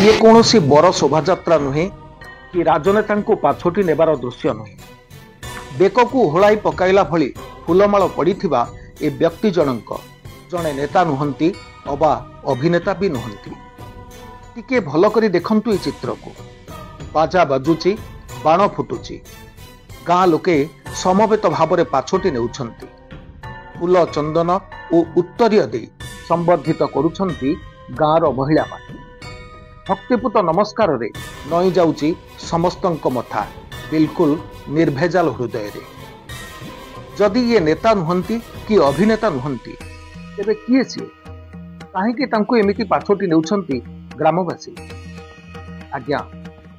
ये कौन सी बर शोभायात्रा नुहे कि राजनेता को पाछोटी नेबार दृश्य नुहे। बेक को होलाई पकाइला भली फूलमाल पड़िथिबा ए व्यक्ति जनक जड़े नेता नुहंती अबा अभिनेता भी नुहंती। टिके भल करी देखंतु ए चित्र को। बाजा बाजुची, बाण फुटुची, गाँ लोके समवेत भाव में पाछोटी नेउछंती। फूल चंदन और उत्तरीय दे संबर्धित करुछंती गाँर महिला माने। भक्तिपूत नमस्कार रे नई जाउची समस्तंक मथा बिल्कुल निर्भेजाल हृदय रे। जदि ये नेता नुहंती कि अभिनेता नुहंती तेबे किए सी काहेकि तांको एमिति पाछोटी नेउछंती ग्रामवासी। आज्ञा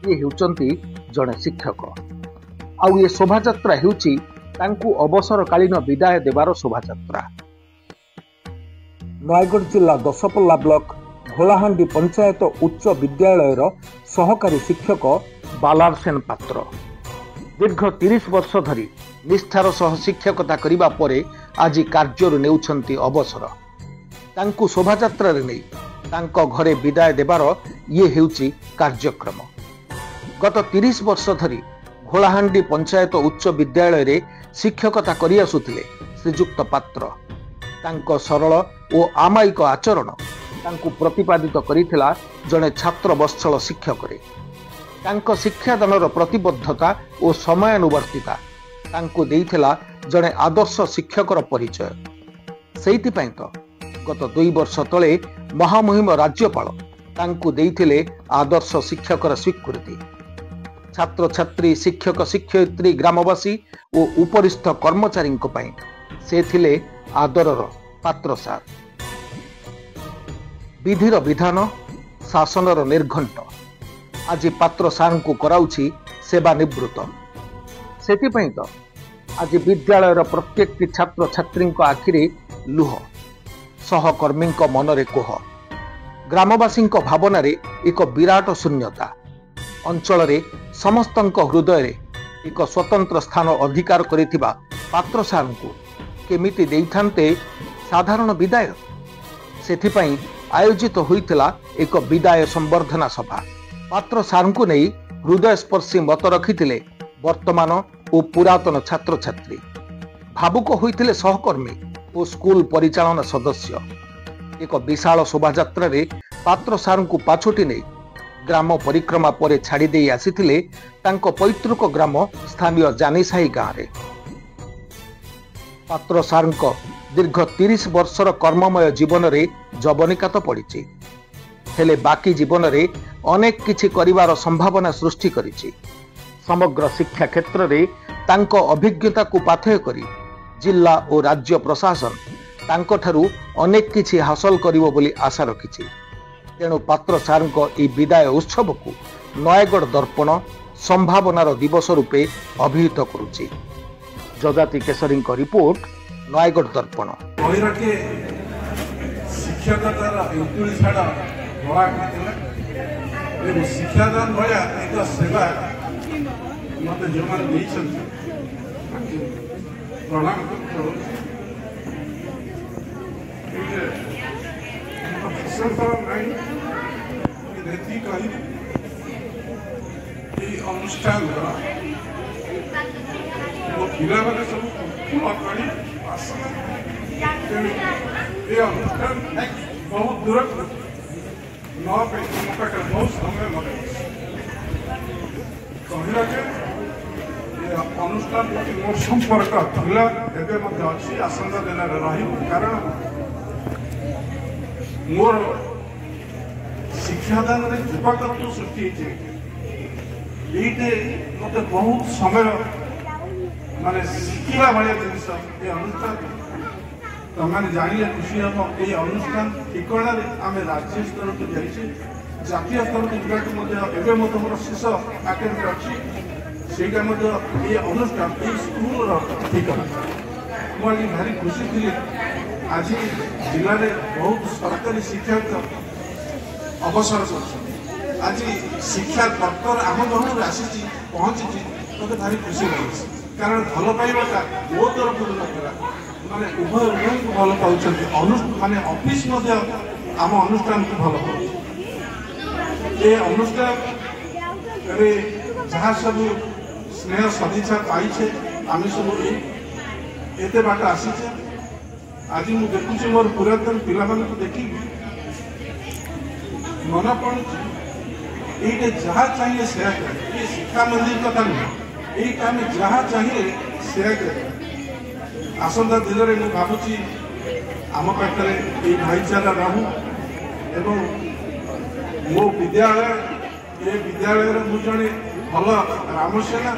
ये हेउचंती जड़े शिक्षक। आउ ये शोभायात्रा हेउची तांकु अवसरकालीन विदाय देवार शोभायात्रा। नयगढ़ जिला दशपल्ला ब्लॉक घोलाहांडी पंचायत उच्च विद्यालयर सहकारी शिक्षक बालार सेन पात्र दीर्घ 30 वर्ष धरी निष्ठार सह शिक्षकता करिबा परे आज कार्य नेउछंती अवसर। तांकु शोभायात्रा रे नै तांको घरे विदाय देवार ये हेउची कार्यक्रम। गत 30 वर्ष धरी घोलाहांडी पंचायत उच्च विद्यालय रे शिक्षकता करि आसुथिले श्रीजुक्त पात्र। तांको सरल और आमायिक आचरण तांकु प्रतिपादित करिथिला जड़े छात्र वत्सल शिक्षक रे। तांको शिक्षादानर प्रतिबद्धता और समयानुवर्तिता तांकु देइथिला जड़े आदर्श शिक्षकर परिचय। सेइथिपई तो गत 2 वर्ष तले महामहिम राज्यपाल तांकु देइथिले आदर्श शिक्षकर स्वीकृति। छात्र छात्री, शिक्षक शिक्षयित्री, ग्रामवासी और उपरिस्थ कर्मचारी से थिले आदरर पात्र सार। विधिर विधान, शासनर निर्घंट आज पात्र सार को कराउछि सेवा निवृत्त। सेतिपई तो आज विद्यालयर प्रत्येक छात्र छात्री आखिरे लुह, सहकर्मी मनरे कोह, ग्रामवासी भावना रे एक विराट शून्यता। अंचल रे समस्तंक हृदय रे एक स्वतंत्र स्थान अधिकार करिथिबा पात्र सार को केमिति देइथान्ते साधारण विदाय। सेथिपई आयोजित होइतिला एक विदाय संबर्धना सभा। पात्र सार को नहीं हृदयस्पर्शी मत रखिथिले वर्तमान और पुरातन छात्र छात्री। भावुक होइतिले सहकर्मी और स्कूल परिचालन सदस्य। एक विशाल शोभायात्रा रे पात्र सार को पाछोटी नहीं ग्राम परिक्रमा परे छाड़ी दे आसीथिले तांको पैतृक ग्राम स्थानीय जानीसाही गाँव रे। पात्र सार दीर्घ 30 वर्षर कर्ममय जीवन रे जवनिका तो पड़ी, हेले बाकी जीवन रे अनेक किछि करिवार संभावना सृष्टि करिछि। समग्र शिक्षा क्षेत्र रे तांको अभिज्ञता को पाथेय करी जिला और राज्य प्रशासन तांको ठारू अनेक किछि हासिल करिवो बोली आशा रखिछि। तेणु पात्र सार ई विदाय उत्सव को नयगढ़ दर्पण संभावनार दिवस रूपे अभिहित करुछि। जजाति केसरी रिपोर्ट, नयगढ़ दर्पण। शिक्षादान भया एक सेवा मत जो प्रणाम अनुष्ठान पिला मैंने सब अनुष्ठान बहुत दूर बहुत समय लगे अनुष्ठान मोर संपर्क अच्छी आसंता दिन कारण मोर शिक्षादान युवकत्व सृष्टि मत बहुत समय माने शिखा भाया जिन अनुष्ठान तमाने जानिले खुशी हम ये अनुष्ठान ठिकाना आम राज्य स्तर को जाइए जातीय स्तर को जावाक मोर शेष आकांक्षा अच्छी से अनुष्ठान ये स्कूल ठिकाना मुझे भारी खुशी थी। आज जिले में बहुत सरकारी शिक्षा अवसर कर आज शिक्षा तत्पर आम गहन आसी पहुंची मत भारी खुशी लगे कारण भल पाइबाटा मो तरफ माने उभय उभय को भल पाँच माने ऑफिस आम अनुष्ठान को भल पाँच ए अनुष्ठान रे जहाँ सब स्नेह सदिच्छा पाइछे आम सब एते बाट आसीचे आज मुझे देखुची मोर पुरातन पिला देखी मन पड़ू ये जहाँ चाहिए से ये शिक्षा मंदिर कथा नहीं ये जहाँ चाहिए से आसंता दिन में मुझे भावुची आम पाखे ये भाईचारा रहू एवं मो विद्यालय ये विद्यालय मु जड़े भल रामसेना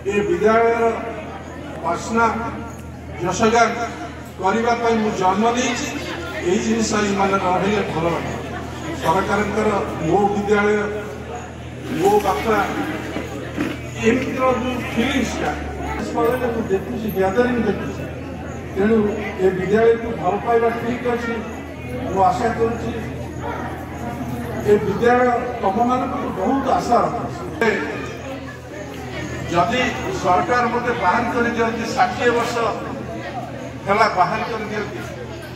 ये विद्यालय वासना यशगान करने मु जन्म नहीं जिनस रही भल सरकार मो विद्यालय मो बापा एमती जो फिलिंगसटा देखुची गैदरिंग देखुची तेणु ये विद्यालय को भल पाइबा ठीक अच्छे मु आशा करुँच ये विद्यालय तुम मान बहुत आशा रखुच्छे जदि सरकार मत बाहर कर दिखती 60 वर्ष है बाहर कर दिखती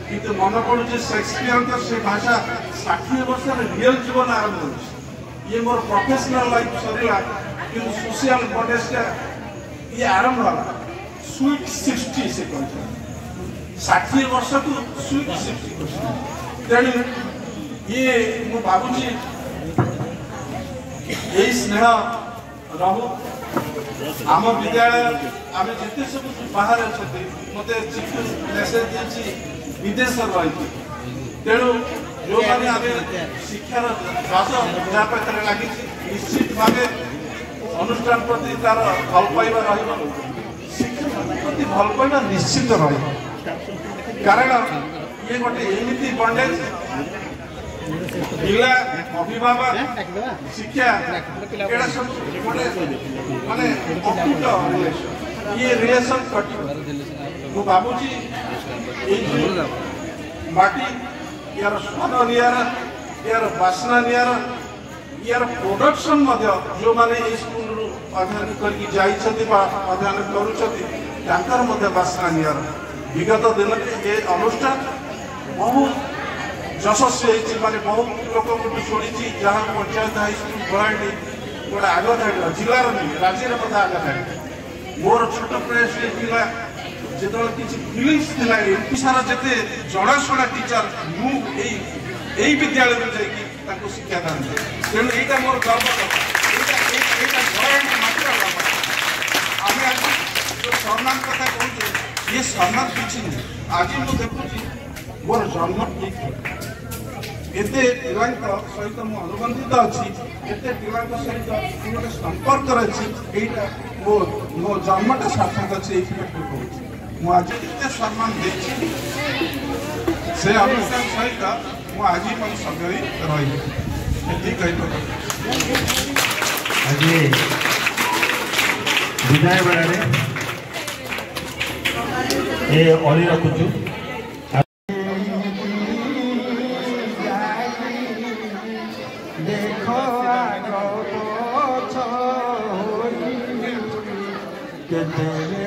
किंतु मन पड़ू शेक्सपियर से भाषा 60 वर्ष रियल जीवन आरंभ हो ये मोर प्रोफेशनल लाइफ सरला कि सोशल बॉडीटा ये आरंभ होला स्वीट 60 से कहते 60 वर्ष को स्वीट 60 तेणु ये मु भावुची यही स्नेह रहू आम विद्यालय आम जिते सब बाहर अच्छे मत मेसेज दी विदेश रही तेणु जो मैंने आम शिक्षार रस जहाँ पाखे लगी निश्चित भाव अनुष्ठान प्रति तार भल पाइबा शिक्षा प्रति भल पाइबा निश्चित रही कारण ये गोटे एमती बंडेज पिला अभिभावक शिक्षा माने अकुट ये रिलेशन कट मु भावुची माटी यार स्वाद नियार यार बासना नियार यार प्रोडक्शन जो माने स्कूल अध्ययन करके अध्ययन कर बासना नियार विगत दिन ये अनुष्ठान बहुत यशस्वी माने बहुत लोक शुणी जहाँ पंचायत हाईस्कल बलाणी गोटे आग था जिलार नहीं राज्य में आग था मोर छोट प्रयास जो किसी फिलिंग्स थी एमपी सारा जिते जनाशुना टीचर मुझे विद्यालय में जाकि शिक्षा दान तेणु यहाँ मोर गर्व आम आज जो सम्मान कथा कहते ये सम्मान किसी नहीं आज मुझे देखुची मोर जन्म ठीक एते पिला सहित मु अनुबंधित अच्छी एते पिला सहित गोटे संपर्क अच्छी मो मो जन्मटा सार्थक अच्छे मुझे जिते सम्मान देखी से अनुष्ठान सहित मुझे सगरी रही आज विदाय बेड़े ये अली रखुचु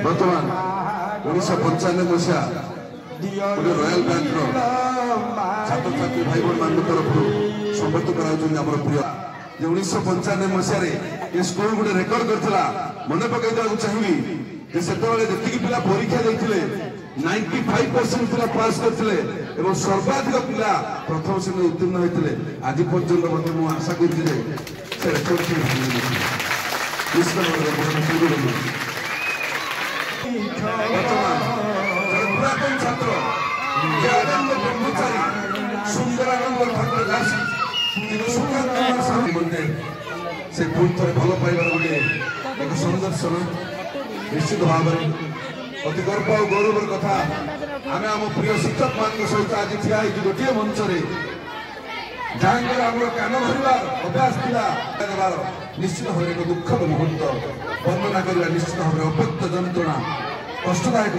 बर्तमान 1995 मसीहा गोटे रॉयल बैंक छात्र छात्री भाई बहन मान तरफ समर्थ कर प्रिय 1995 मसीह ये स्कूल गोटे रेकर्ड करता मन पकड़ चाहिए से जी पिला परीक्षा देते 95% पिला पास करते सर्वाधिक पिला प्रथम श्रेणी उत्तीर्ण होते आज पर्यटन मुझे आशा पुरातन छात्र ब्रह्मचारी सुंदरानंद ठाकुर दास से पुणी थे भल पाइबार गोटे एक संदर्शन निश्चित भाव अति गर्व और गौरव कथा आम आम प्रिय शिक्षक मान सहित आज ठिया गोटे मंच जहाँ आम कान भरवार अभ्यास था निश्चित भाव एक दुखद मुहूर्त वर्णना करवा निश्चित भाव अव्यक्त जंत्रणा कष्टदायक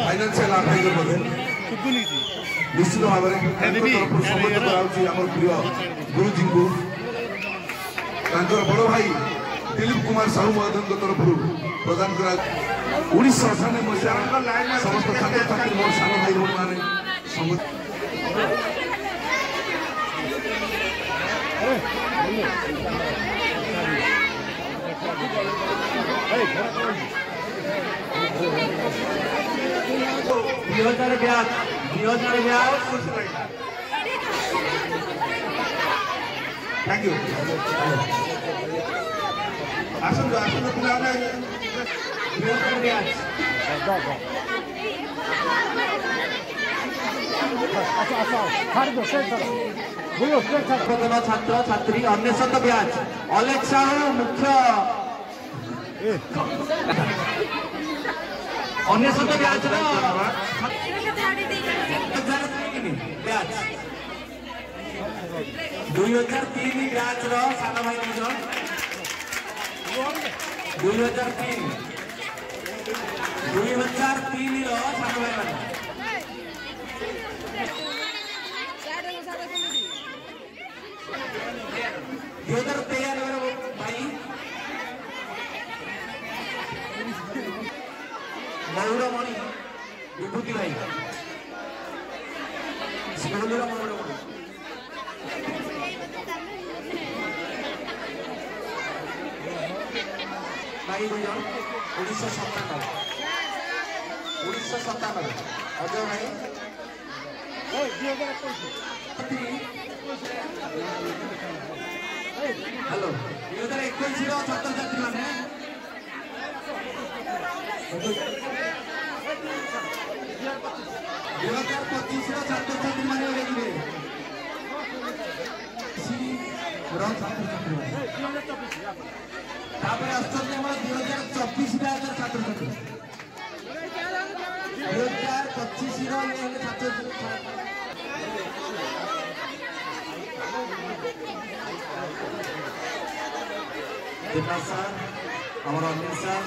फाइनान्शियल आर्थिक निश्चित भाव प्रिय गुरुजी को बड़ भाई दिलीप कुमार साहू महोदय तरफ प्रदान कर 1998 मसीहा समस्त छात्र छात्री मोर सान भाई भौणी मैंने थैंक यू आसନ୍ତୁ आसନ୍ତୁ ପିଲାମାନେ छात्र छात्री अन्वेषण ब्याज अलेख साहू मुख्य अन्वेषण ब्याज ब्याज 2003 ब्याज सान भाई निज 2003 सान भाई मान 2013 भाई मौरमणि विभूति भाई मौरमणि भाई दुज 1997 अजय भाई हेलो 2021 छात्र छात्री मैंने 2025 छात्र छात्री मैंने देखिए तापर आश्चर्य 2024 छात्र छात्री 2025 छात्र सर हमारा अनिल सर